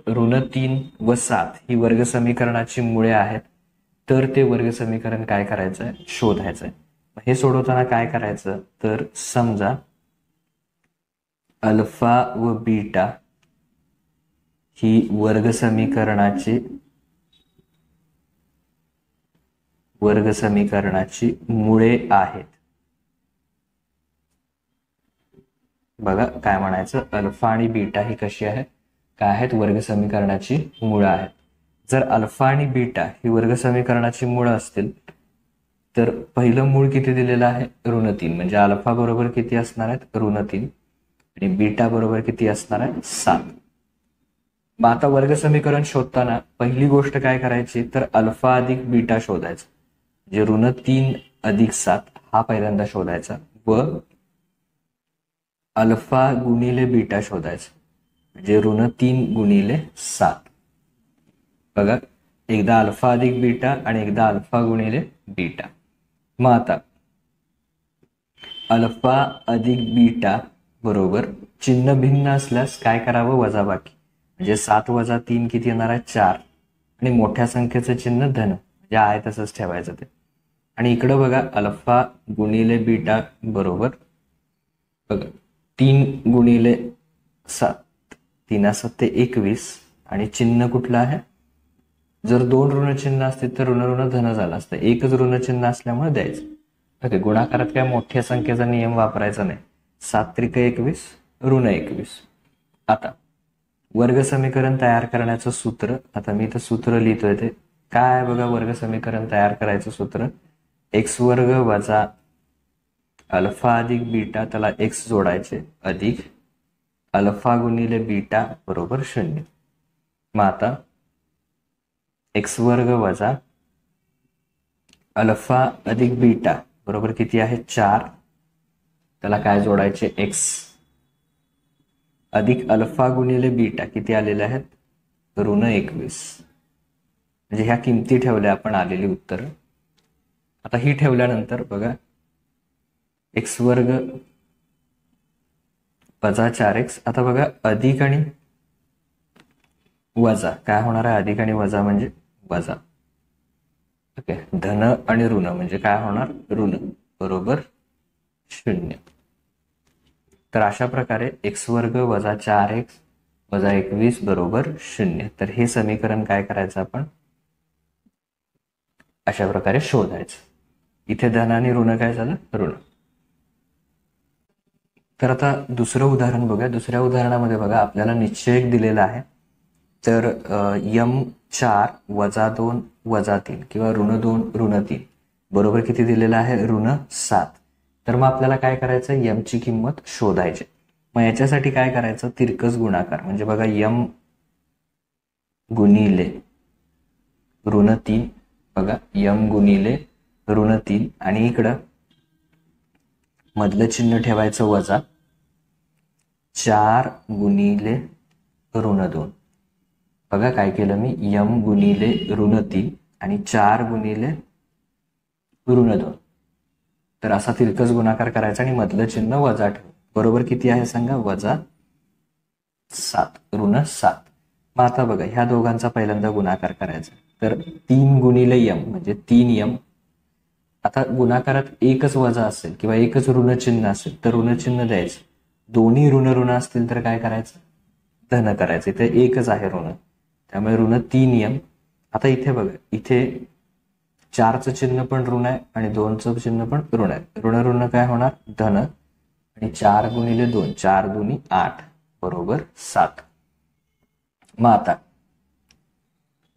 ऋण 3 व 7 ही वर्ग समीकरणाची मुळे आहेत. तर ते वर्ग समीकरण काय करायचं आहे, शोधायचं आहे. हे सोडवताना काय करायचं, तर समजा अल्फा व बीटा ही वर्ग समीकरणाची मुळे आहेत. बघा काय म्हणायचं, अल्फा आणि बीटा ही कशी आहेत, काय आहेत, वर्ग समीकरणाची मुळं आहेत. जर अल्फा आणि बीटा ही वर्ग समीकरणाची मुळं असतील तर पहिलं मूळ किती दिलेलं आहे, ऋण 3. म्हणजे अल्फा बरोबर किती असणार आहेत, ऋण 3 आणि बीटा बरोबर किती असणार आहे, 7. मग आता वर्ग समीकरण शोधताना पहिली गोष्ट काय करायची, तर अल्फा अधिक बीटा शोधायचं. म्हणजे ऋण 3 अधिक 7 हा पहिल्यांदा शोधायचा व अल्फा गुणिले बीटा शोधायचं. म्हणजे ऋण 3 गुणिले 7. बघा एकदा अल्फा अधिक बीटा आणि एकदा अल्फा गुणिले बीटा. मग आता अल्फा अधिक बीटा बरोबर चिन्ह भिन्न असल्यास काय करावं, वजाबाकी. म्हणजे 7 वजा 3 किती येणार आहे, 4. आणि मोठ्या संख्येचं चिन्ह धन, म्हणजे आहे तसंच ठेवायचं ते. आणि इकडं बघा अल्फा गुणिले बीटा बरोबर बघा 3 गुणिले 7, 3 7 21 आणि चिन्ह कुठलं आहे, जर 2 ऋण चिन्ह असतील तर ऋण ऋण धन झालं असतं, एकच ऋण चिन्ह असल्यामुळे द्यायचं. ओके, गुणाकारात काय मोठ्या संख्येचा नियम वापरायचा नाही. 7 त्रिक 21 ऋण 21. आता वर्ग समीकरण तयार करण्याचं सूत्र, आता मी इथं सूत्र लिहितोय ते काय आहे बघा. वर्ग समीकरण तयार करायचं सूत्र एक्स वर्ग वजा अल्फा अधिक बीटा, त्याला एक्स जोडायचे, अधिक अल्फा गुणिले बीटा बरोबर 0. मग आता एक्स वर्ग वजा अल्फा अधिक बीटा बरोबर किती आहे, 4. त्याला काय जोडायचे, एक्स, अधिक अल्फा गुणिले बीटा किती आलेले आहेत, ऋण 21. म्हणजे ह्या किमती ठेवल्या आपण, आलेली उत्तर. आता ही ठेवल्यानंतर बघा एक्स वर्ग वजा 4x. आता बघा अधिक आणि वजा काय होणार आहे, अधिक आणि वजा म्हणजे वजा. ओके, धन आणि ऋण म्हणजे काय होणार, ऋण बरोबर 0. तर अशा प्रकारे एक्स वर्ग वजा 4x वजा 21 बरोबर 0. तर हे समीकरण काय करायचं आपण, अशा प्रकारे शोधायचं. इथे धन आणि ऋण काय झालं, ऋण. तर आता दुसरं उदाहरण बघा. दुसऱ्या उदाहरणामध्ये बघा आपल्याला निश्चयक दिलेला आहे. तर m4 वजा 2 वजा 3 किंवा ऋण 2 ऋण 3 बरोबर किती दिलेलं आहे, ऋण 7. तर मग आपल्याला काय करायचं, m ची किंमत शोधायची. मग याच्यासाठी काय करायचं, तिरकस गुणाकार. म्हणजे बघा m गुणिले ऋण 3, बघा m गुणिले ऋण 3 आणि इकडं मधलं चिन्ह ठेवायचं वजा 4 गुणिले ऋण 2. बघा काय केलं मी, m गुणिले ऋण 3 आणि 4 गुणिले ऋण 2. तर असा तिरकस गुणाकार करायचा आणि मधलं चिन्ह वजा ठेव. बरोबर किती आहे सांगा, वजा 7, ऋण 7. मग आता बघा ह्या दोघांचा पहिल्यांदा गुणाकार करायचा. तर 3 गुणिले m म्हणजे 3m. आता गुणाकारात एकच वजा असेल किंवा एकच ऋण चिन्ह असेल तर ऋण चिन्ह द्यायचं. दोन्ही ऋण ऋण असतील तर काय करायचं, धन करायचं. इथे एकच आहे ऋण, त्यामुळे ऋण 3m. आता इथे बघा, इथे 4चं चिन्ह पण ऋण आहे आणि 2चं चिन्ह पण ऋण आहे. ऋण ऋण काय होणार, धन. आणि 4 गुणिले 2, 4 दुनी 8 बरोबर 7. मग आता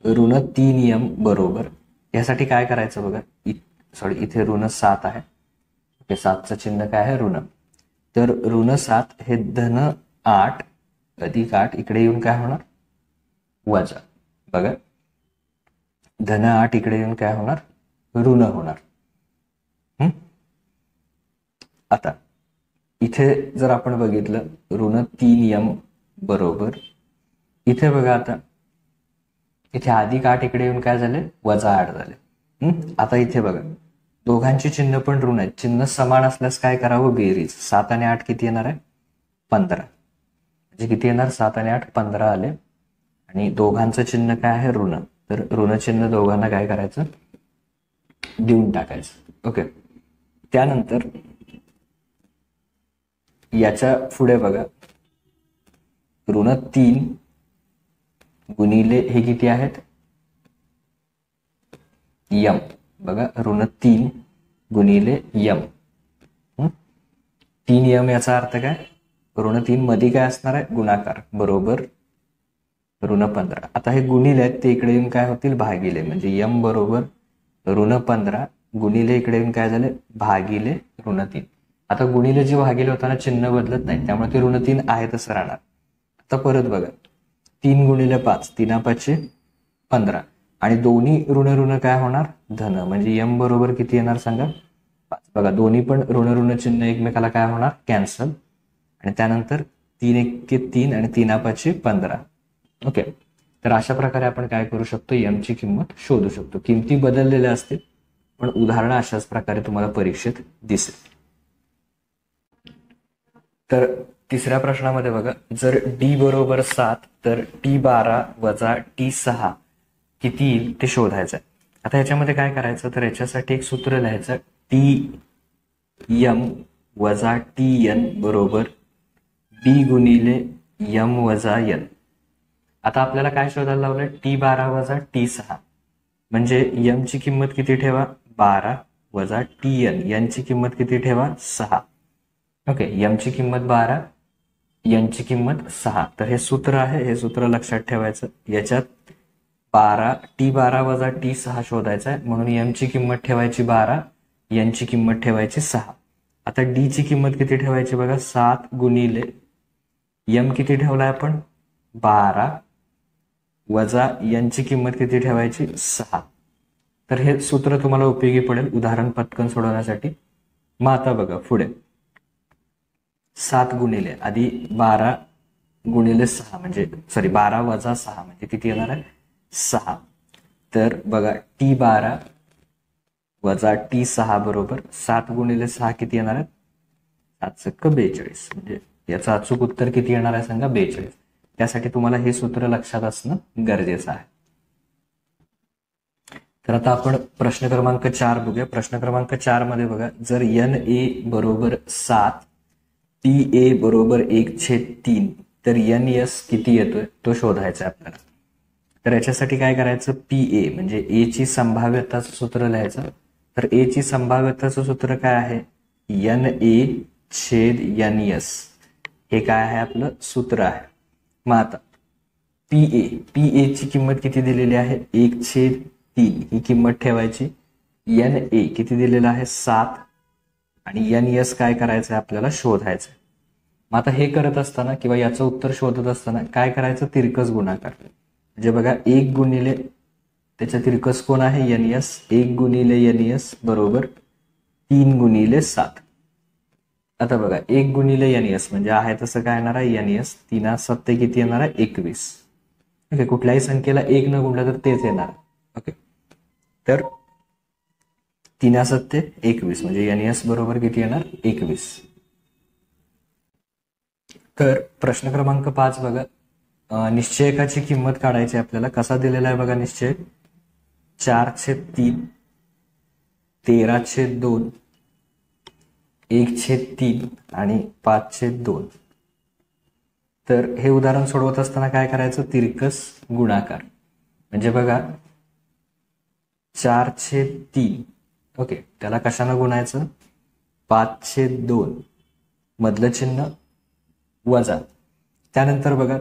ऋण 3m बरोबर, यासाठी काय करायचं बघा, इथे ऋण 7 आहे, 7चं चिन्ह काय आहे, ऋण. तर ऋण 7 हे धन 8 अधिक 8, इकडे येऊन काय होणार, वजा. बघा धन 8 इकडे येऊन काय होणार, ऋण होणार. आता इथे जर आपण बघितलं ऋण 3m बरोबर, इथे बघा आता इथे अधिक 8 इकडे येऊन काय झाले, वजा 8 झाले. आता इथे बघा दोघांची चिन्ह पण ऋण आहेत. चिन्ह समान असल्यास काय करावं, बेरीज. 7 आणि 8 किती येणार आहे, 15. म्हणजे किती येणार, 7 आणि 8 15 आले. आणि दोघांचं चिन्ह काय आहे, ऋण. तर ऋण चिन्ह दोघांना काय करायचं, देऊन टाकायचं. ओके. त्यानंतर याच्या पुढे बघा, ऋण 3 गुणिले हे किती आहेत, यम. बघा, ऋण 3 गुणिले यम. 3 यम याचा अर्थ काय, ऋण 3 मध्ये काय असणार आहे, गुणाकार, बरोबर ऋण 15. आता हे गुणिले आहेत ते इकडे येऊन काय होतील, भागिले. म्हणजे यम बरोबर ऋण 15 गुणिले इकडे येऊन काय झाले, भागिले ऋण 3. आता गुणिले जे भागिले होताना चिन्ह बदलत नाही, त्यामुळे ते ऋण 3 आहे तसं राहणार. आता परत बघा, 3 गुणिले 5, 3 5 15 आणि दोन्ही ऋण ऋण काय होणार, धन. म्हणजे यम बरोबर किती येणार सांगा, 5. बघा, दोन्ही पण ऋण ऋण चिन्ह एकमेकाला काय होणार, कॅन्सल. आणि त्यानंतर 3 1 3 आणि 3 5 15. ओके. तर अशा प्रकारे आपण काय करू शकतो, यमची किंमत शोधू शकतो. किमती बदललेल्या असतील, पण उदाहरण अशाच प्रकारे तुम्हाला परीक्षेत दिसेल. तर तिसऱ्या प्रश्नामध्ये बघा, जर डी बरोबर 7 तर T12 वजा T6 किती येईल ते शोधायचं आहे. आता याच्यामध्ये काय करायचं, तर याच्यासाठी एक सूत्र लिहायचं, TM वजा TN बरोबर B गुणिले M वजा N. आता आपल्याला काय शोधायला लावलंय, T12 वजा T6 म्हणजे M ची किंमत किती ठेवा, 12 वजा TN, N ची किंमत किती ठेवा, 6. ओके. M ची किंमत 12, N ची किंमत 6. तर हे सूत्र आहे, हे सूत्र लक्षात ठेवायचं. याच्यात T12 वजा T6 शोधायचा आहे, म्हणून M ची किंमत ठेवायची 12, N ची किंमत ठेवायची 6. आता D ची किंमत किती ठेवायची बघा, 7 गुणिले M किती ठेवलाय आपण, 12 वजा N ची किंमत किती ठेवायची, 6. तर हे सूत्र तुम्हाला उपयोगी पडेल उदाहरण पटकन सोडवण्यासाठी. मग आता बघा पुढे, 7 गुणिले आधी 12 गुणिले 6 म्हणजे 12 वजा 6 म्हणजे किती येणार आहे, 6. तर बघा, T12 वजा T6 बरोबर 7 गुणिले 6 किती येणार आहे, 7 42. म्हणजे याचं अचूक उत्तर किती येणार आहे सांगा, 42. त्यासाठी तुम्हाला हे सूत्र लक्षात असणं गरजेचं आहे. तर आता आपण प्रश्न क्रमांक 4 बघूया. प्रश्न क्रमांक 4 मध्ये बघा, जर NA बरोबर 7, PA बरोबर 1/3 तर NS किती येतोय तो शोधायचा आपल्याला. तर याच्यासाठी काय करायचं, PA म्हणजे A ची संभाव्यताचं सूत्र लिहायचं. तर A ची संभाव्यताचं सूत्र काय आहे, NA/NS. हे काय आहे, आपलं सूत्र आहे. मग आता PA ची किंमत किती दिलेली आहे, 1/3 ही किंमत ठेवायची. NA किती दिलेलं आहे, 7 आणि NS काय करायचं आहे, आपल्याला शोधायचं. मग आता हे करत असताना किंवा याचं उत्तर शोधत असताना काय करायचं, तिरकस गुणाकार. म्हणजे बघा, 1 गुणिले त्याच्या तिरकस कोण आहे, NS. 1 गुणिले NS बरोबर 3 गुणिले 7. आता बघा, 1 गुणिले NS म्हणजे आहे तसं काय येणार आहे, NS. 3 7 किती येणार आहे, 21. ओके. कुठल्याही संख्येला 1 न गुणलं तर तेच येणार. ओके. तर 3 7 21 म्हणजे NS बरोबर किती येणार, 21. तर प्रश्न क्रमांक 5 बघा, निश्चयकाची किंमत काढायची आपल्याला. कसा दिलेला आहे बघा निश्चय, 4/3, 13/2, 1/3 आणि 5/2. तर हे उदाहरण सोडवत असताना काय करायचं, तिरकस गुणाकार. म्हणजे बघा, 4/3 ओके, त्याला कशानं गुणायचं, 5/2 मधलं चिन्ह वजा. त्यानंतर बघा,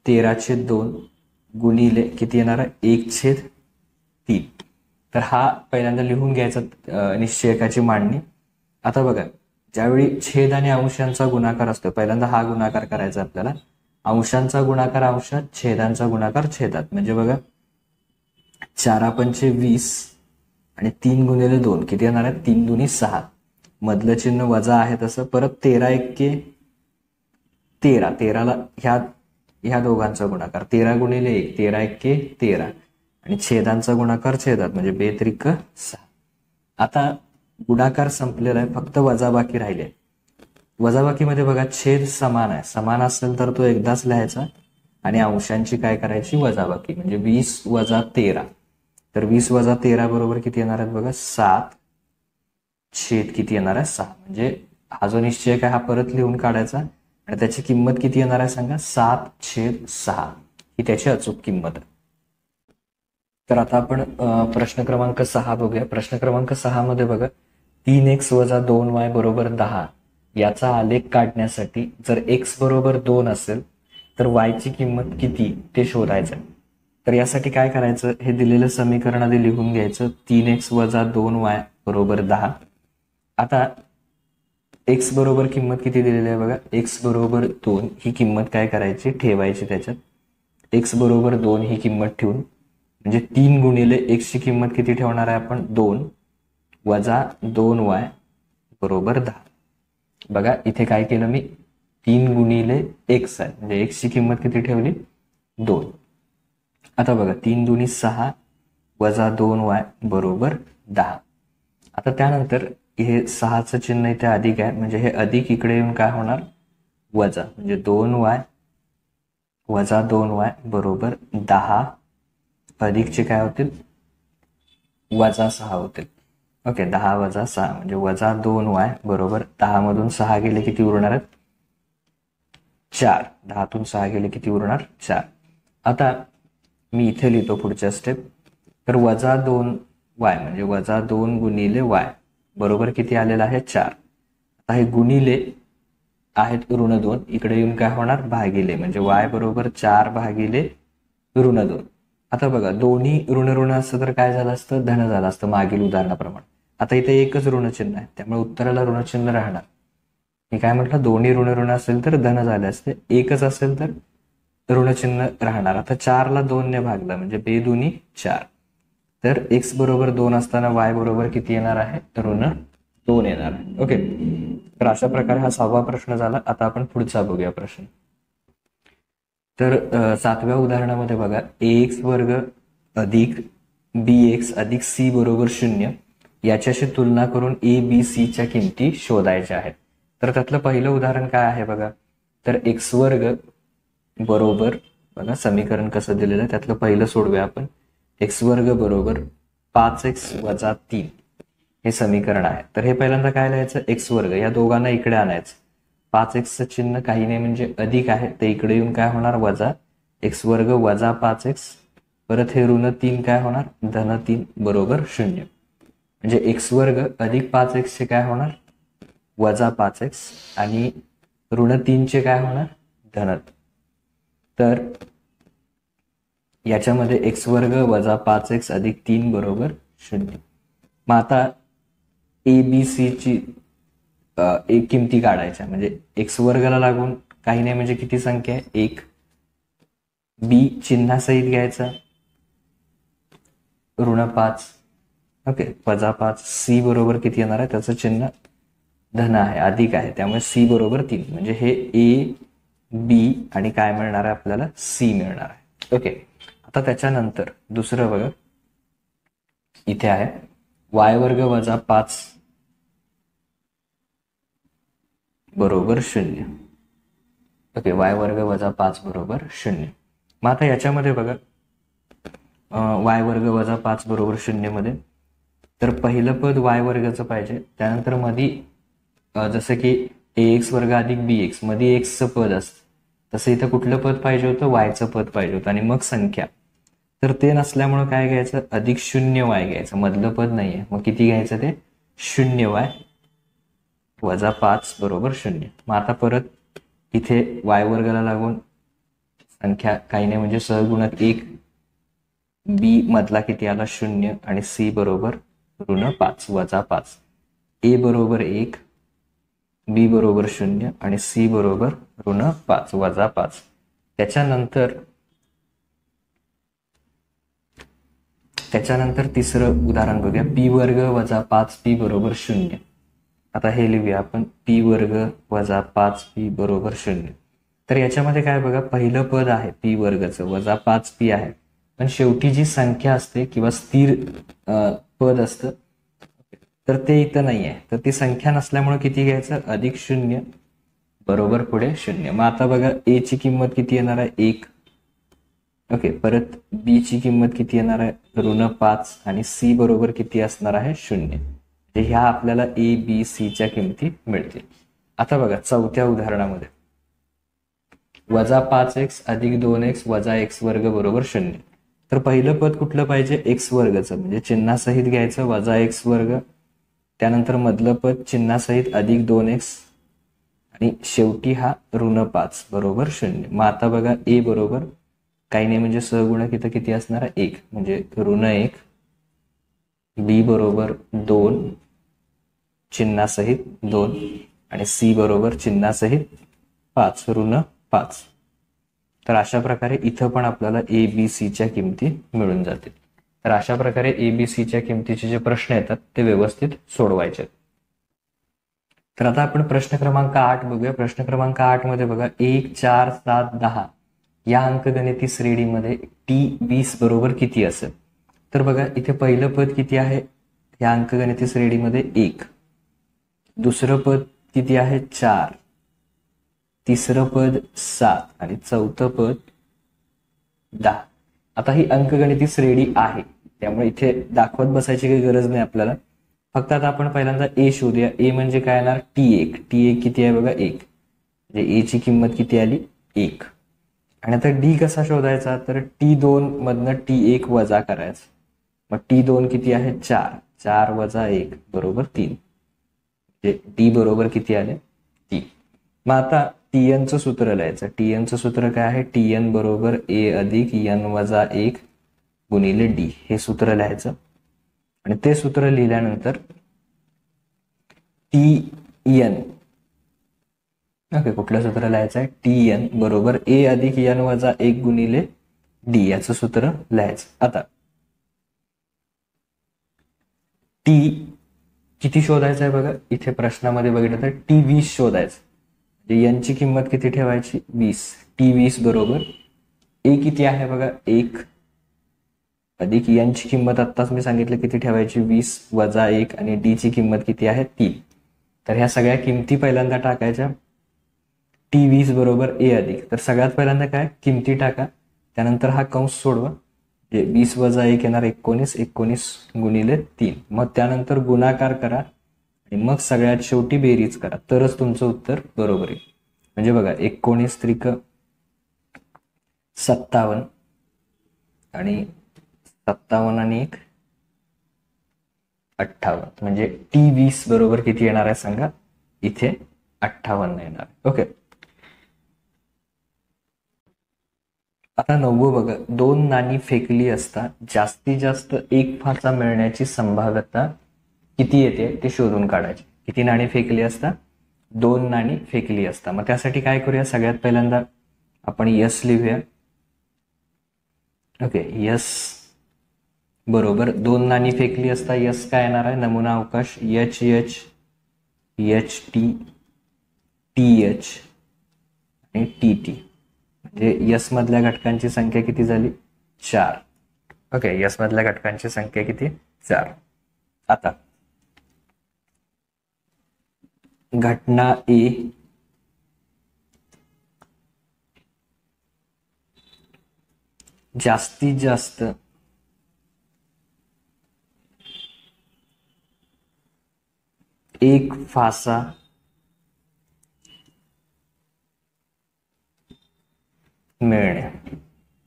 13/2 गुणिले किती येणार आहे, 1/3. तर हा पहिल्यांदा लिहून घ्यायचा निश्चयकाची मांडणी. आता बघा, ज्यावेळी छेद आणि अंशांचा गुणाकार असतो, पहिल्यांदा हा गुणाकार करायचा आपल्याला. अंशांचा गुणाकार अंशात, छेदांचा गुणाकार छेदात. म्हणजे बघा, 4 पंचे 20 आणि 3 गुणिले 2 किती येणार आहे, 3 दुनी 6. मधलं चिन्ह वजा आहे तसं. परत 13 एक्के 13, 13ला ह्या दोघांचा गुणाकार, 13 गुणिले 1, 13 एक्के 13 आणि छेदांचा गुणाकार छेदात म्हणजे 2 त्रिक 6. आता गुणाकार संपलेला आहे, फक्त वजा बाकी राहिले. वजाबाकीमध्ये बघा छेद समान आहे, समान असेल तर तो एकदाच लिहायचा आणि अंशांची काय करायची वजाबाकी, म्हणजे 20 वजा 13. तर 20 वजा 13 बरोबर किती येणार आहेत बघा 7 छेद किती येणार आहे 6. म्हणजे हा जो निश्चय काय हा परत लिहून काढायचा आणि त्याची किंमत किती येणार आहे सांगा 7/6 ही त्याची अचूक किंमत आहे. तर आता आपण प्रश्न क्रमांक 6 बघूया. प्रश्न क्रमांक 6 मध्ये बघा 3x वजा 2y बरोबर 10 याचा आलेख काढण्यासाठी जर x बरोबर 2 असेल तर y ची किंमत किती ते शोधायचं. तर यासाठी काय करायचं, हे दिलेलं समीकरण आधी लिहून घ्यायचं. 3x वजा 2y बरोबर 10. आता x बरोबर किंमत किती दिलेली आहे बघा, x बरोबर 2 ही किंमत काय करायची ठेवायची त्याच्यात. x बरोबर 2 ही किंमत ठेवून म्हणजे 3 गुणिले x ची किंमत किती ठेवणार आहे आपण 2 वजा 2y बरोबर 10. बघा इथे काय केलं मी 3 गुणिले x आहे म्हणजे x ची किंमत किती ठेवली 2. आता बघा 3 दुनी 6 वजा 2y बरोबर 10. आता त्यानंतर हे 6चं चिन्ह इथे अधिक आहे म्हणजे हे अधिक इकडे येऊन काय होणार वजा, म्हणजे 2y वजा 2y बरोबर 10 अधिकचे काय होतील वजा 6 होतील. ओके 10 वजा 6 म्हणजे वजा 2y बरोबर 10 मधून 6 गेले किती उरणार आहेत 4. 10 तून 6 गेले किती उरणार 4. आता मी इथे लिहितो पुढच्या स्टेप. तर वजा 2y म्हणजे वजा 2 गुणिले y बरोबर किती आलेला आहे 4. आता हे गुणिले आहेत ऋण 2 इकडे येऊन काय होणार भागिले, म्हणजे y बरोबर 4 भागिले ऋण 2. आता बघा दोन्ही ऋण ऋण असतं तर काय झालं असतं धन झालं असतं मागील उदाहरणाप्रमाणे. आता इथे एकच ऋणचिन्ह आहे त्यामुळे उत्तराला ऋणचिन्ह राहणार. मी काय म्हटलं दोन्ही ऋण ऋण असेल तर धन झाले असते, एकच असेल तर ऋणचिन्ह राहणार. आता 4 ला 2 ने भागलं म्हणजे बेदुनी 4. तर x बरोबर 2 असताना y बरोबर किती येणार आहे ऋण 2 येणार आहे. ओके तर अशा प्रकारे हा 6वा प्रश्न झाला. आता आपण पुढचा बघूया प्रश्न. तर 7व्या उदाहरणामध्ये बघा ax वर्ग अधिक bx अधिक c बरोबर 0 याच्याशी तुलना करून a b c च्या किमती शोधायच्या आहेत. तर त्यातलं पहिलं उदाहरण काय आहे बघा, तर x वर्ग बरोबर बघा समीकरण कसं दिलेलं आहे त्यातलं पहिलं सोडूया आपण. x वर्ग बरोबर 5x वजा 3 हे समीकरण आहे. तर हे पहिल्यांदा काय लिहायचं x वर्ग या दोघांना इकडे आणायचं. 5x चिन्ह काही नाही म्हणजे अधिक आहे ते इकडे येऊन काय होणार वजा x वर्ग वजा 5x परत हे ऋण 3 काय होणार धन 3 बरोबर 0. म्हणजे x वर्ग अधिक 5x चे काय होणार वजा 5x आणि ऋण 3 चे काय होणार धन. तर याच्यामध्ये x वर्ग वजा 5x अधिक 3 बरोबर 0. मग आता a b c ची एक किमती काढायच्या, म्हणजे x वर्गाला लागून काही नाही म्हणजे किती संख्या आहे 1. b चिन्हासहित घ्यायचा ऋण 5 ओके वजा 5. c बरोबर किती येणार आहे त्याचं चिन्ह धन आहे अधिक आहे त्यामुळे c बरोबर 3. म्हणजे हे a b आणि काय मिळणार आहे आपल्याला c मिळणार आहे. ओके आता त्याच्यानंतर दुसरं बघा इथे आहे y वर्ग वजा 5 बरोबर 0. ओके y वर्ग वजा 5 बरोबर 0. मग आता याच्यामध्ये बघा y वर्ग वजा 5 बरोबर 0 मध्ये तर पहिलं पद y वर्गाचं पाहिजे, त्यानंतर मध्ये जसं की ax वर्ग अधिक bx मध्ये x चं पद असतं तसं इथं कुठलं पद पाहिजे होतं y चं पद पाहिजे होतं आणि मग संख्या. तर ते नसल्यामुळे काय घ्यायचं अधिक 0y घ्यायचं, मधलं पद नाहीये मग किती घ्यायचं ते 0y वजा 5 बरोबर 0. मग आता परत इथे y वर्गाला लागून संख्या काही नाही म्हणजे सहगुणक 1 b मधला किती आला 0 आणि c बरोबर ऋण 5 वजा 5. a बरोबर 1 b बरोबर 0 आणि c बरोबर ऋण 5 वजा 5. त्याच्यानंतर तिसरं उदाहरण बघूया p वर्ग वजा 5p बरोबर 0. आता हे लिहूया आपण p वर्ग वजा 5p बरोबर 0. तर याच्यामध्ये काय बघा पहिलं पद आहे p वर्गचं वजा 5p आहे, पण शेवटी जी संख्या असते किंवा स्थिर पद असतं तर ते इथं नाही आहे. तर ती संख्या नसल्यामुळे किती घ्यायचं अधिक 0 बरोबर पुढे 0. मग आता बघा ए ची किंमत किती येणार आहे 1. ओके, परत बी ची किंमत किती येणार आहे -5 आणि सी बरोबर किती असणार आहे 0. ह्या आपल्याला ए बी सी च्या किमती मिळतील. आता बघा चौथ्या उदाहरणामध्ये -5x अधिक 2x वजा x वर्ग बरोबर 0. तर पहिलं पद कुठलं पाहिजे x वर्गचं, म्हणजे चिन्हासहित घ्यायचं वजा x वर्ग, त्यानंतर मधलं पद चिन्हासहित अधिक 2x आणि शेवटी हा -5 बरोबर 0. मग आता बघा ए बरोबर काही नाही म्हणजे सहगुणक इथं किती असणार आहे 1, म्हणजे -1. बी बरोबर 2 चिन्हासहित 2 आणि सी बरोबर चिन्हासहित 5 -5. तर अशा प्रकारे इथं पण आपल्याला ए बी सी च्या किमती मिळून जातील. तर अशा प्रकारे ए बी सी च्या किमतीचे जे प्रश्न येतात ते व्यवस्थित सोडवायचे. तर आता आपण प्रश्न क्रमांक 8 बघूया. प्रश्न क्रमांक 8 मध्ये बघा 1, 4, 7, 10 या अंकगणिती श्रेणीमध्ये T20 बरोबर किती असेल. तर बघा इथे पहिलं पद किती आहे या अंकगणिती श्रेणीमध्ये 1, दुसरं पद किती आहे 4, तिसरं पद 7 आणि चौथं पद 10. आता ही अंकगणिती श्रेणी आहे त्यामुळे इथे दाखवत बसायची काही गरज नाही आपल्याला. फक्त आता आपण पहिल्यांदा ए शोधूया. ए म्हणजे काय येणार T1. T1 किती आहे बघा 1, म्हणजे ए ची किंमत किती आली 1. आणि आता डी कसा शोधायचा, तर T2 मधनं T1 वजा करायचं. मग T2 किती आहे 4, 4 वजा 1 बरोबर 3, म्हणजे डी बरोबर किती आले 3. मग आता TN चं सूत्र लिहायचं. TN चं सूत्र काय आहे TN बरोबर ए अधिक n वजा 1 गुणिले डी, हे सूत्र लिहायचं. आणि ते सूत्र लिहिल्यानंतर TN ओके कुठलं सूत्र लिहायचं आहे TN बरोबर ए अधिक n वजा 1 गुणिले डी याचं सूत्र लिहायचं. आता टी किती शोधायचं आहे बघा, इथे प्रश्नामध्ये बघितलं तर T20 शोधायचं. म्हणजे n ची किंमत किती ठेवायची 20. T20 बरोबर ए किती आहे बघा 1 अधिक n ची किंमत आत्ताच मी सांगितलं किती ठेवायची 20 वजा 1 आणि डी ची किंमत किती आहे 3. तर ह्या सगळ्या किमती पहिल्यांदा टाकायच्या. T20 बरोबर ए अधिक, तर सगळ्यात पहिल्यांदा काय किमती टाका, त्यानंतर हा कंस सोडवा. 20 वजा 1 येणार 19, 19 गुणिले 3. मग त्यानंतर गुणाकार करा आणि मग सगळ्यात शेवटी बेरीज करा, तरच तुमचं उत्तर बरोबर येईल. म्हणजे बघा 19 त्रिक 57 आणि 57 आणि 1 58, म्हणजे T20 बरोबर किती येणार आहे सांगा, इथे 58 येणार. ओके. आता 9 बघा 2 नाणी फेकली असता जास्तीत जास्त एक फासा मिळण्याची संभाव्यता किती येते ते शोधून काढायचे. किती नाणी फेकली असता 2 नाणी फेकली असता. मग त्यासाठी काय करूया, सगळ्यात पहिल्यांदा आपण यस लिहूया. ओके, यस बरोबर 2 नाणी फेकली असता यस काय येणार आहे नमुना अवकाश H H H T T H आणि टी टी, म्हणजे यस मधल्या घटकांची संख्या किती झाली 4. ओके, यस मधल्या घटकांची संख्या किती 4. आता घटना ए जास्तीत जास्त एक फासा मिळणे.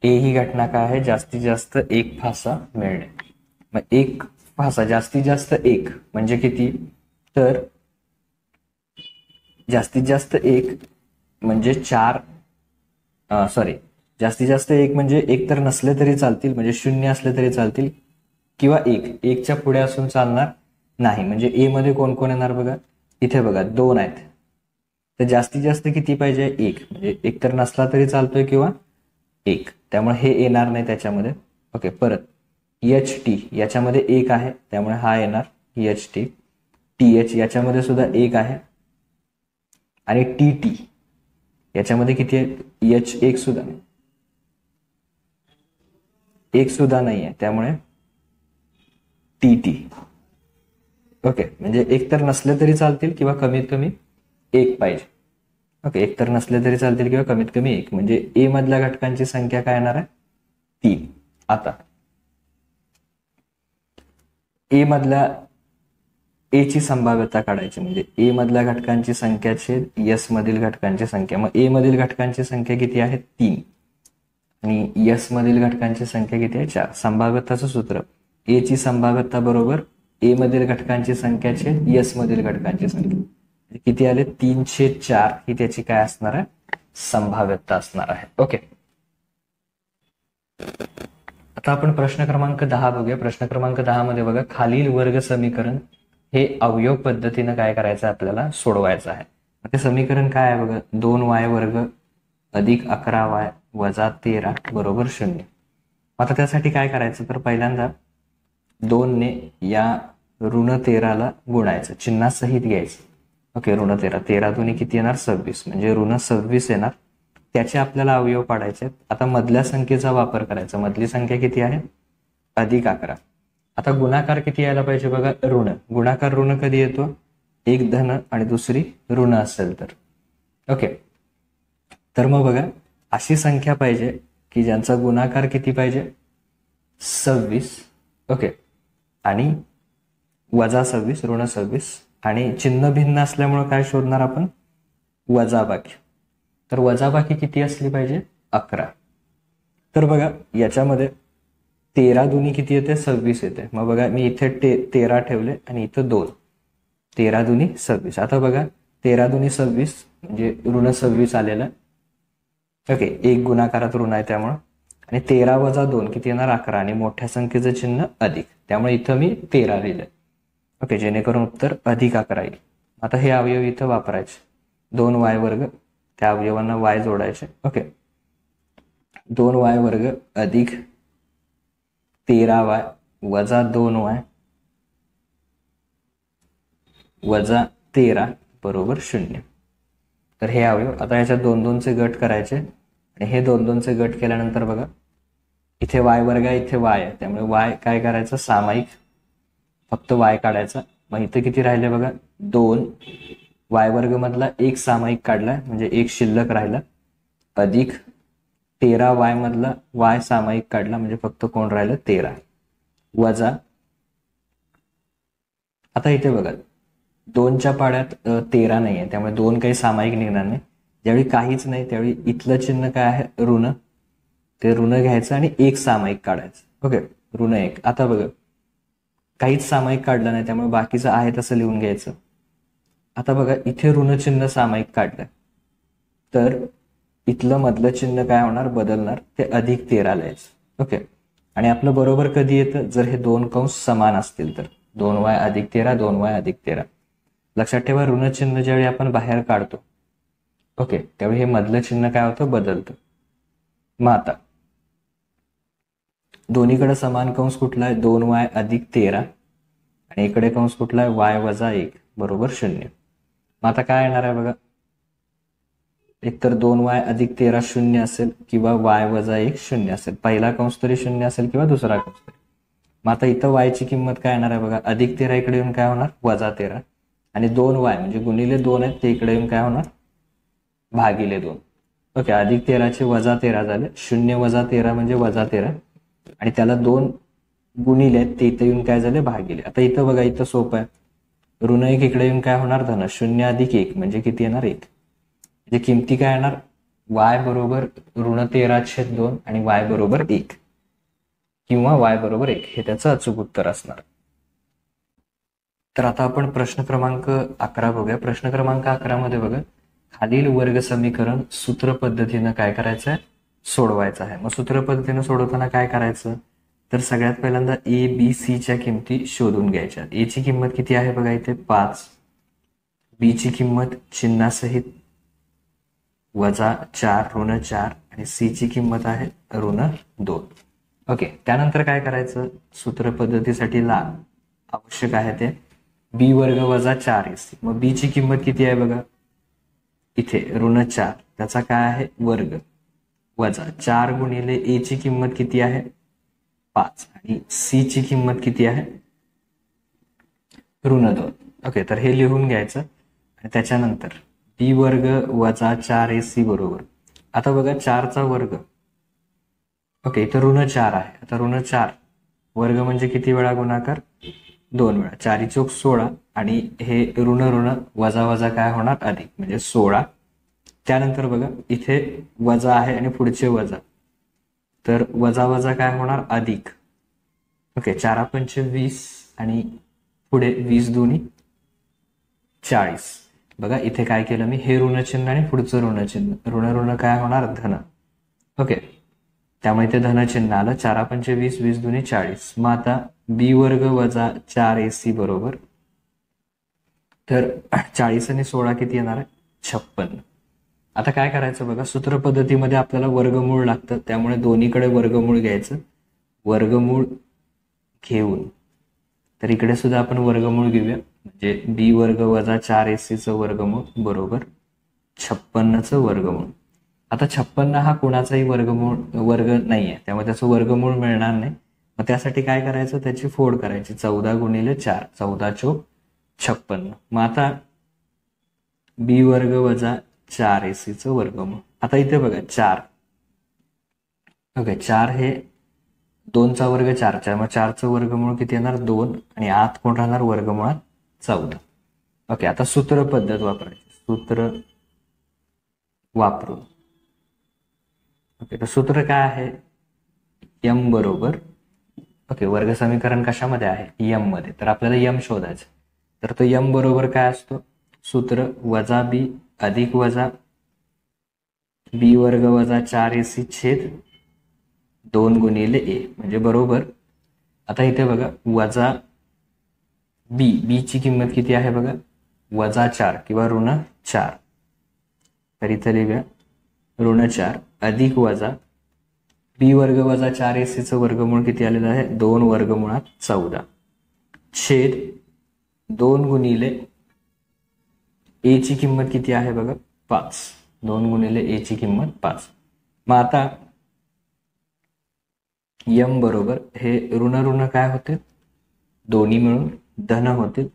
ए ही घटना काय आहे जास्तीत जास्त एक फासा मिळणे. मग एक फासा जास्तीत जास्त एक म्हणजे किती, तर जास्तीत जास्त एक म्हणजे 4 जास्तीत जास्त एक म्हणजे एक तर नसले तरी चालतील, म्हणजे 0 असले तरी चालतील किंवा 1च्या पुढे असून चालणार नाही. म्हणजे ए मध्ये कोण कोण येणार बघा, इथे बघा 2 आहेत, तर जास्तीत जास्त किती पाहिजे 1, म्हणजे एक तर नसला तरी चालतोय किंवा 1, त्यामुळे हे येणार नाही त्याच्यामध्ये. ओके, परत एच टी याच्यामध्ये 1 आहे त्यामुळे हा येणार एच टी. टी एच याच्यामध्ये सुद्धा 1 आहे आणि टी टी याच्यामध्ये किती आहे H1 सुद्धा नाही, 1 सुद्धा नाही आहे त्यामुळे टी टी. ओके, म्हणजे एक तर नसले तरी चालतील किंवा कमीत कमी 1 पाहिजे. ओके, एक तर नसले तरी चालतील किंवा कमीत कमी एक, म्हणजे ए मधल्या घटकांची संख्या काय येणार आहे 3. आता ए मधल्या ए ची संभाव्यता काढायची, म्हणजे ए मधल्या घटकांची संख्या छेद यस मधील घटकांची संख्या. मग ए मधील घटकांची संख्या किती आहे 3 आणि यस मधील घटकांची संख्या किती आहे 4. संभाव्यताचं सूत्र ए ची संभाव्यता बरोबर ए मधील घटकांची संख्या छेद यस मधील घटकांची संख्या. किती आले 3/4 ही त्याची काय असणार आहे संभाव्यता असणार आहे. ओके, आता आपण प्रश्न क्रमांक 10 बघूया. प्रश्न क्रमांक 10 मध्ये बघा, खालील वर्ग समीकरण हे अवयव पद्धतीनं काय करायचं आपल्याला सोडवायचं आहे. ते समीकरण काय आहे बघा, 2y वर्ग अधिक 11y वजा 13 बरोबर 0. आता त्यासाठी काय करायचं, तर पहिल्यांदा 2 ने या ऋण 13ला गुणायचं, चिन्हासहित घ्यायचं. ओके, ऋण 13, 13 दुनी किती येणार 26, म्हणजे ऋण 26 येणार. त्याचे आपल्याला अवयव पाडायचे. आता मधल्या संख्येचा वापर करायचा. मधली संख्या किती आहे अधिक 11. आता गुणाकार किती यायला पाहिजे बघा, ऋण. गुणाकार ऋण कधी येतो, एक धन आणि दुसरी ऋण असेल तर. ओके, तर मग बघा अशी संख्या पाहिजे की ज्यांचा गुणाकार किती पाहिजे 26. ओके, आणि वजा 26 ऋण 26 आणि चिन्ह भिन्न असल्यामुळे काय शोधणार आपण वजाबाकी. तर वजाबाकी किती असली पाहिजे 11. तर बघा याच्यामध्ये 13 दुनी किती येते 26 येते. मग बघा मी इथे 13 ठेवले आणि इथं 2, 13 दुनी 26. आता बघा 13 दुनी 26 म्हणजे ऋण 26 आलेलं. ओके, एक गुणाकारात ऋण आहे त्यामुळं, आणि 13 वजा 2 किती येणार 11 आणि मोठ्या संख्येचं चिन्ह अधिक, त्यामुळे इथं मी 13 लिहिलं. ओके, जेणेकरून उत्तर अधिक 11 येईल. आता हे अवयव इथं वापरायचे. 2y वर्ग, त्या अवयवांना y जोडायचे. ओके, 2y वर्ग अधिक 13y वजा 2y वजा 13 बरोबर 0. तर हे अवयव आता याच्या 2-2चे गट करायचे आणि हे 2-2चे गट केल्यानंतर बघा इथे y वर्ग आहे, इथे y आहे, त्यामुळे y काय करायचं सामायिक फक्त y काढायचा. मग इथे किती राहिले बघा 2, y वर्ग मधला एक सामायिक काढलाय म्हणजे एक शिल्लक राहिला, अधिक 13y मधला y सामायिक काढला म्हणजे फक्त कोण राहिलं 13, वजा आता इथे बघा 2च्या पाड्यात 13 नाही आहे, त्यामुळे 2 काही सामायिक निघणार नाही. ज्यावेळी काहीच नाही त्यावेळी इथलं चिन्ह काय आहे ऋण, ते ऋण घ्यायचं आणि एक सामायिक काढायचं. ओके, ऋण 1. आता बघा काहीच सामायिक काढलं नाही त्यामुळे बाकीचं आहे तसं लिहून घ्यायचं. आता बघा इथे ऋण चिन्ह सामायिक काढलं तर इथलं मधलं चिन्ह काय होणार बदलणार, ते अधिक 13 लिहायचं. ओके, आणि आपलं बरोबर कधी येतं जर हे 2 कंस समान असतील तर 2y अधिक 13 2y अधिक 13. लक्षात ठेवा ऋण चिन्ह ज्यावेळी आपण बाहेर काढतो ओके त्यावेळी हे मधलं चिन्ह काय होतं बदलतं. मग आता दोन्हीकडे समान कंस कुठला आहे 2y अधिक 13 आणि इकडे कंस कुठला आहे y वजा 1 बरोबर 0. मग आता काय येणार आहे बघा, एकतर 2y अधिक 13 0 असेल किंवा y वजा 1 0 असेल. पहिला कंस तरी 0 असेल किंवा दुसरा कंस तरी. मग आता इथं y ची किंमत काय येणार आहे बघा, अधिक 13 इकडे येऊन काय होणार वजा 13 आणि 2y म्हणजे गुणिले 2 आहेत ते इकडे येऊन काय होणार भागिले 2. ओके, अधिक 13 चे वजा 13 झाले, 0 वजा 13 म्हणजे वजा 13 आणि त्याला 2 गुणिले आहेत ते इथे येऊन काय झाले भागिले. आता इथं बघा इथं सोपं आहे, ऋण 1 इकडे येऊन काय होणार धन, 0 अधिक 1 म्हणजे किती येणार 1. म्हणजे किमती काय येणार y बरोबर ऋण 13/2 आणि y बरोबर 1 किंवा y बरोबर 1 हे त्याचं अचूक उत्तर असणार. तर आता आपण प्रश्न क्रमांक 11 बघूया. प्रश्न क्रमांक 11 मध्ये बघा खालील वर्ग समीकरण सूत्र पद्धतीनं काय करायचं आहे सोडवायचं आहे. मग सूत्र पद्धतीनं सोडवताना काय करायचं तर सगळ्यात पहिल्यांदा ए बी सी च्या किमती शोधून घ्यायच्या. ए ची किंमत किती आहे बघा इथे 5, बी ची किंमत चिन्हासहित वजा 4 ऋण 4 आणि सी ची किंमत आहे ऋण 2. ओके, त्यानंतर काय करायचं सूत्र पद्धतीसाठी आवश्यक आहे ते बी वर्ग वजा 4ac. मग बी ची किंमत किती आहे बघा इथे ऋण 4 त्याचा काय आहे वर्ग वजा 4 गुणिले ए ची किंमत किती आहे 5 आणि सी ची किंमत किती आहे ऋण 2. ओके, तर हे लिहून घ्यायचं आणि त्याच्यानंतर बी वर्ग वजा 4ac बरोबर, आता बघा 4चा वर्ग, ओके इथं ऋण 4 आहे, आता ऋण 4 वर्ग म्हणजे किती वेळा गुणाकार, 2 वेळा, 4 चौक 16 आणि हे ऋण ऋण वजा वजा काय होणार अधिक म्हणजे 16. त्यानंतर बघा इथे वजा आहे आणि पुढचे वजा, तर वजा वजा काय होणार अधिक, ओके 4 पंचे 20 आणि पुढे 20 दोन्ही 40. बघा इथे काय केलं मी, हे ऋणचिन्ह आणि पुढचं ऋणचिन्ह, ऋण ऋण काय होणार धन, ओके त्यामुळे इथे धनचिन्ह आलं, 4 पंचे 20 20 दोन्ही 40. मग आता बी वर्ग वजा 4ac बरोबर, तर 40 आणि 16 किती येणार आहे 56. आता काय करायचं बघा, सूत्र पद्धतीमध्ये आपल्याला वर्गमूळ लागतं, त्यामुळे दोन्हीकडे वर्गमूळ घ्यायचं, वर्गमूळ घेऊन तर इकडे सुद्धा आपण वर्गमूळ घेऊया, म्हणजे बी वर्ग वजा 4ac वर्गमूळ बरोबर 56चं वर्गमूळ. आता 56 हा कोणाचाही वर्ग नाही आहे, त्यामुळे त्याचं वर्गमूळ मिळणार नाही. मग त्यासाठी काय करायचं, त्याची फोड करायची, 14 गुणिले 4, 14 चौक 56. मग आता बी वर्ग वजा 4ac वर्गमूळ, आता इथे बघा 4, ओके 4 हे 2चा वर्ग 4, मग 4चं वर्गमूळ किती येणार 2 आणि आत कोण राहणार वर्गमुळात 14. ओके आता सूत्र पद्धत वापरायची, सूत्र वापरून, ओके तर सूत्र काय आहे, यम बरोबर, ओके वर्ग समीकरण कशामध्ये आहे यम मध्ये, तर आपल्याला यम शोधायचं, तर तो यम बरोबर काय असतो, सूत्र वजा बी अधिक वजा बी वर्ग वजा 4ac छेद 2 गुणिले ए म्हणजे बरोबर. आता इथे बघा वजा बी ची किंमत किती आहे बघा वजा 4 किंवा ऋण 4, तर इथे लिहूया ऋण 4 अधिक वजा बी वर्ग वजा 4ac वर्गमूळ किती आलेलं आहे 2 वर्गमुळात 14 छेद 2 गुणिले ए ची किंमत किती आहे बघा 5, 2 गुणिले ए ची किंमत 5. मग आता यम बरोबर हे ऋण ऋण काय होते दोन्ही मिळून धन होतील,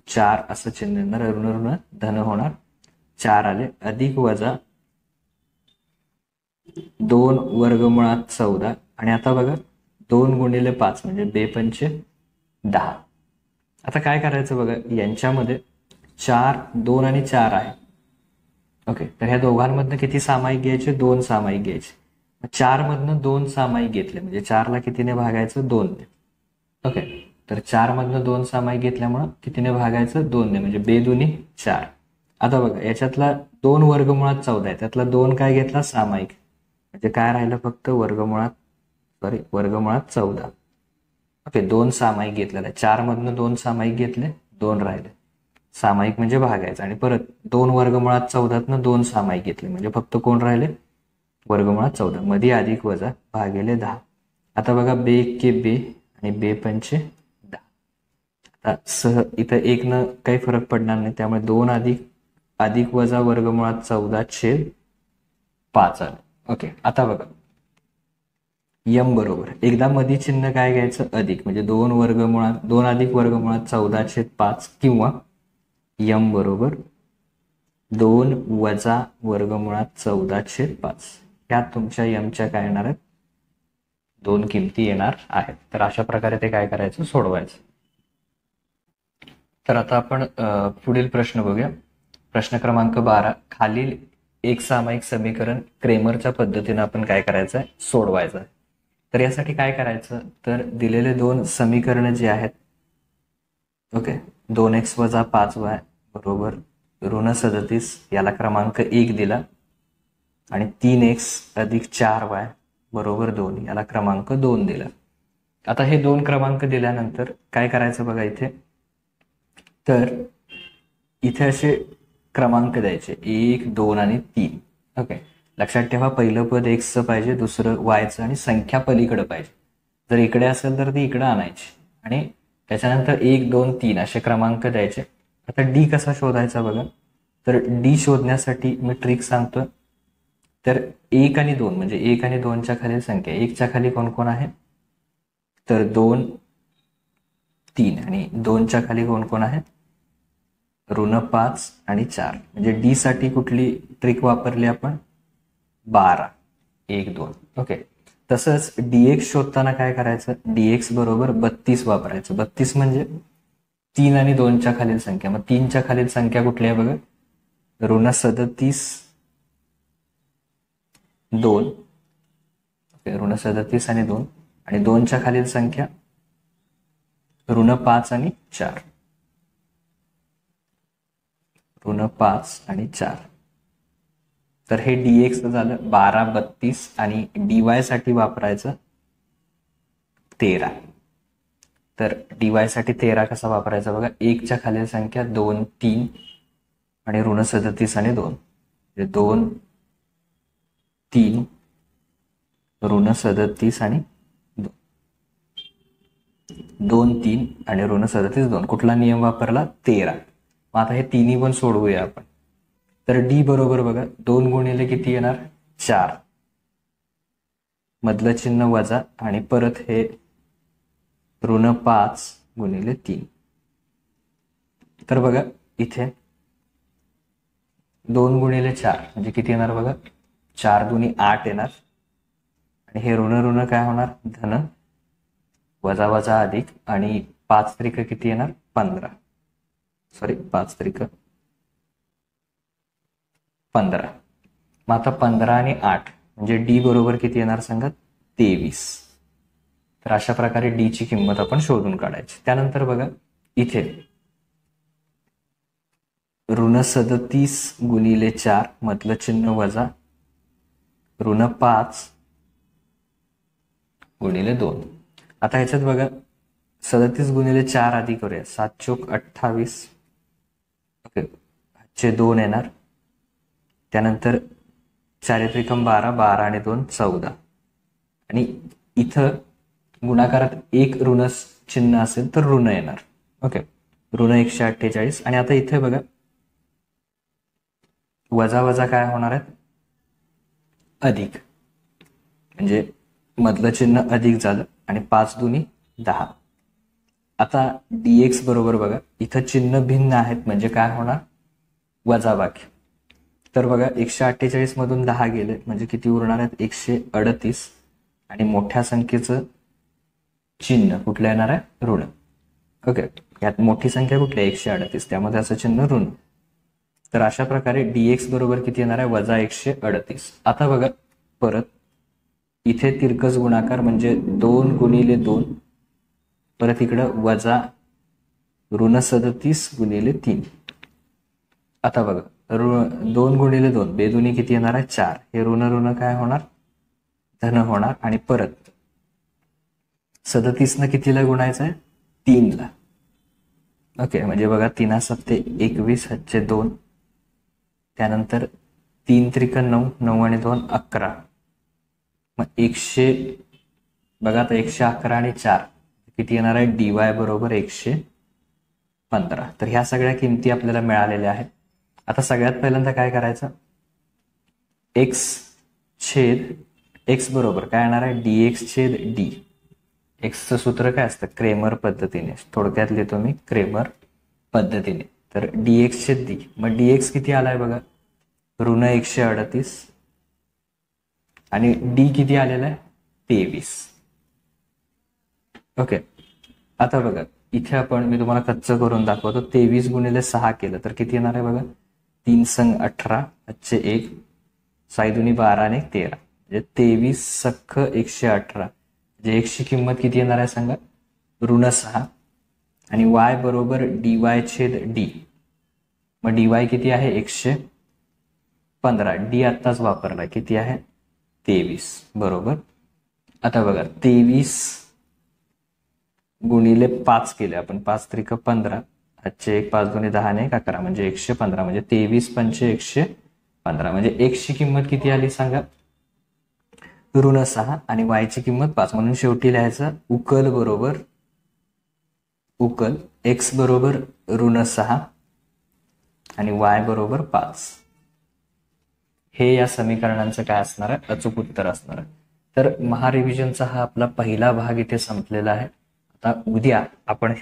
4 असं चिन्ह येणार, ऋण ऋण धन होणार, 4 आले अधिक वजा 2 वर्गमुळात 14 आणि आता बघा 2 गुणिले 5 म्हणजे 2 पंचे 10. आता काय करायचं बघा, यांच्यामध्ये 4 2 आणि 4 आहे, ओके तर ह्या दोघांमधनं किती सामायिक घ्यायचे 2 सामायिक घ्यायचे, 4 मधनं 2 सामायिक घेतले म्हणजे 4 ला कितीने भागायचं 2 ने, ओके तर 4 मधनं 2 सामायिक घेतल्यामुळं कितीने भागायचं 2 ने म्हणजे 2 दुनी 4. आता बघा याच्यातला 2 वर्गमुळात 14 आहे, त्यातला 2 काय घेतला सामायिक, म्हणजे काय राहिलं फक्त वर्गमुळात 14, ओके 2 सामायिक घेतलेला आहे, 4 मधनं 2 सामायिक घेतले 2 राहिले, सामायिक म्हणजे भागायचं आणि परत 2 वर्गमुळात 14तनं 2 सामायिक घेतले म्हणजे फक्त कोण राहिले वर्गमुळात 14, मध्ये अधिक वजा भागिले 10. आता बघा 2 एक्के 2 आणि 2 पंचे 10. आता इथं 1 न काही फरक पडणार नाही, त्यामुळे 2 अधिक वजा वर्गमुळात 14 छेद 5 आले. ओके आता बघा यम बरोबर एकदा मध्ये चिन्ह काय घ्यायचं अधिक म्हणजे 2 अधिक वर्गमुळात 14 छेद 5 किंवा यम बरोबर 2 वजा वर्गमुळात 14 छेद 5. यात तुमच्या यमच्या काय येणार आहेत 2 किमती येणार आहेत. तर अशा प्रकारे ते काय करायचं सोडवायचं. तर आता आपण पुढील प्रश्न बघूया. प्रश्न क्रमांक 12. खालील एक सामायिक समीकरण क्रेमरच्या पद्धतीने आपण काय करायचं आहे सोडवायचं आहे. तर यासाठी काय करायचं तर दिलेले 2 समीकरण जे आहेत ओके 2x वजा 5y बरोबर ऋण 37 याला क्रमांक 1 दिला आणि 3x अधिक 4y बरोबर 2 याला क्रमांक 2 दिला. आता हे 2 क्रमांक दिल्यानंतर काय करायचं बघा इथे तर इथे असे क्रमांक द्यायचे 1 2 आणि 3. ओके लक्षात ठेवा पहिलं पद x पाहिजे, दुसरं y आणि संख्या पलीकडे पाहिजे. जर इकडे असेल तर ती इकडे आणायची आणि त्याच्यानंतर 1 2 3 असे क्रमांक द्यायचे. आता डी कसा शोधायचा बघा तर डी शोधण्यासाठी मी ट्रिक सांगतो. तर 1 आणि 2 म्हणजे 1 आणि 2च्या खाली संख्या 1च्या खाली कोण कोण आहे तर 2 3 आणि 2च्या खाली कोण कोण आहे -5 आणि 4 म्हणजे डी साठी कुठली ट्रिक वापरली आपण? 12 1 2. ओके. तसंच dx शोधताना काय करायचं? dx बरोबर 32 वापरायचं. 32 म्हणजे 3 आणि 2च्या खालील संख्या. मग 3च्या खालील संख्या कुठली आहे बघा? -37 2. ओके, -37 आणि 2 आणि 2च्या खालील संख्या -5 आणि 4. -5 आणि 4. तर हे dx झालं 12 32 आणि dy साठी वापरायचं 13. तर dy साठी 13 कसा वापरायचा बघा? 1च्या खालील संख्या 2 3 आणि -37 आणि 2 म्हणजे 2 3 -37 आणि 2 2 3 आणि -37 2. कुठला नियम वापरला? 13. मग आता हे तिन्ही पण सोडवूया आपण. तर डी बरोबर बघा 2 गुणिले किती येणार? 4. मधलं चिन्ह वजा आणि परत हे -5 गुणिले 3. तर बघा इथे 2 गुणिले 4 म्हणजे किती येणार बघा? 4 दुनी 8 येणार आणि हे ऋण काय होणार? धन वजा वजा अधिक आणि 5 त्रिक किती येणार? 15. सॉरी 5 त्रिक 15. मग आता 15 आणि 8 म्हणजे डी बरोबर किती येणार सांगा? 23. तर अशा प्रकारे डी ची किंमत आपण शोधून काढायची. त्यानंतर बघा इथे -37 गुणिले 4 मधलं चिन्ह वजा -5 गुणिले 2. आता ह्याच्यात बघा 37 गुणिले 4 आधी करूया. 7 चोक 28. ओके, 2 येणार. त्यानंतर 4 त्रिकम 12 12 आणि 2 14 आणि इथं गुणाकारात एक ऋण चिन्ह असेल तर ऋण येणार. ओके, ऋण 148 आणि आता इथे बघा वजा वजा काय होणार आहेत? अधिक म्हणजे मधलं चिन्ह अधिक झालं आणि 5 दुनी 10. आता dx बरोबर बघा इथं चिन्ह भिन्न आहेत म्हणजे काय होणार? वजाबाकी. तर बघा 148 मधून 10 गेले म्हणजे किती उरणार आहेत? 138 आणि मोठ्या संख्येचं चिन्ह कुठलं येणार आहे? ऋण. ओके, यात मोठी संख्या कुठली आहे? 138, त्यामध्ये असं चिन्ह ऋण. तर अशा प्रकारे dx बरोबर किती येणार आहे? वजा 138. आता बघा परत इथे तिरकस गुणाकार म्हणजे 2 गुणिले 2 परत इकडं वजा -37 गुणिले 3. आता बघा 2 गुणिले 2 बेदुनी किती येणार आहे? 4. हे ऋण काय होणार? धन होणार आणि परत 37 न कितीला गुणायचं आहे? 3 ला. ओके, म्हणजे बघा 3 7 21 / 2. त्यानंतर 3 त्रिक 9 9 आणि 2 11. मग 100 बघा आता 111 आणि 4 किती येणार आहे? dy बरोबर 115. तर ह्या सगळ्या किमती आपल्याला मिळालेल्या आहेत. आता सगळ्यात पहिल्यांदा काय करायचं? x बरोबर काय येणार आहे? dx/d. एक्सचं सूत्र काय असतं? क्रेमर पद्धतीने. थोडक्यात लिहितो मी क्रेमर पद्धतीने. तर dx/d. मग dx किती आलाय बघा? ऋण 138 आणि डी किती आलेला आहे? 23. ओके, आता बघा इथे आपण मी तुम्हाला कच्चं करून दाखवतो. 23 गुणिले 6 केलं तर किती येणार आहे बघा? 3 संग 18 / 1 6 दुनी 12 आणि 13 म्हणजे 23 सख्ख 118. म्हणजे x ची किंमत किती येणार आहे सांगा? ऋण 6 आणि y बरोबर dy/d. मग dy किती आहे? 115. डी आत्ताच वापरलाय किती आहे? 23 बरोबर. आता बघा 23 गुणिले 5 केले आपण. 5 त्रिक 15 / 1 5 दुनी 10 आणि 11 म्हणजे 115. म्हणजे 23 पंचे 115 म्हणजे x ची किंमत किती आली सांगा? ऋण 6 आणि y ची किंमत 5. म्हणून शेवटी लिहायचं उकल बरोबर x बरोबर ऋण 6 आणि y बरोबर 5. हे या समीकरणांचं काय असणार आहे? अचूक उत्तर असणार आहे. तर महारिव्हिजनचा हा आपला पहिला भाग इथे संपलेला आहे. आता उद्या आपण